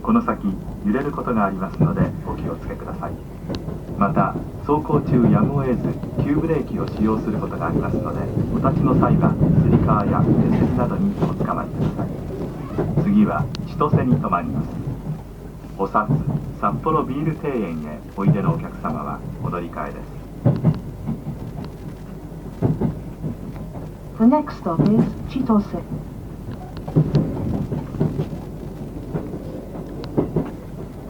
この先揺れることがありますのでお気をつけください。また走行中やむを得ず急ブレーキを使用することがありますので、お立ちの際はつり革や手すりなどにおつかまりください。次は千歳に停まります。お札札幌ビール庭園へおいでのお客様はお乗り換えです。The next stop is Chitose.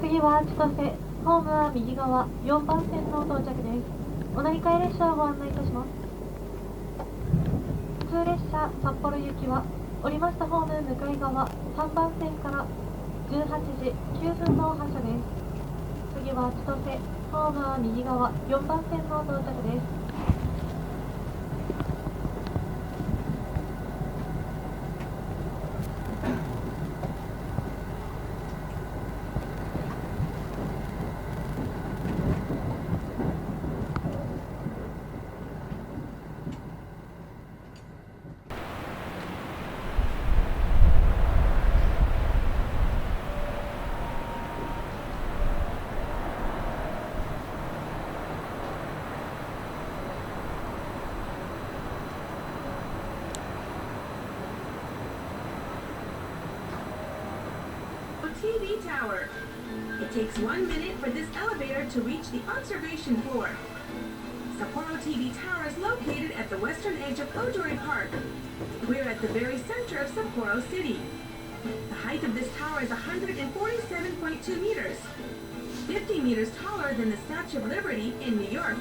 次は千歳、ホームは右側4番線の到着です。お乗り換え列車をご案内いたします。普通列車札幌行きは降りましたホーム向かい側3番線から18時9分の発車です。次は千歳、ホームは右側4番線の到着です。TV tower. It takes 1 minute for this elevator to reach the observation floor. Sapporo TV Tower is located at the western edge of Ojori Park. We're at the very center of Sapporo City. The height of this tower is 147.2 meters, 50 meters taller than the Statue of Liberty in New York.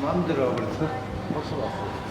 만들어 버렸어. 박수 났어.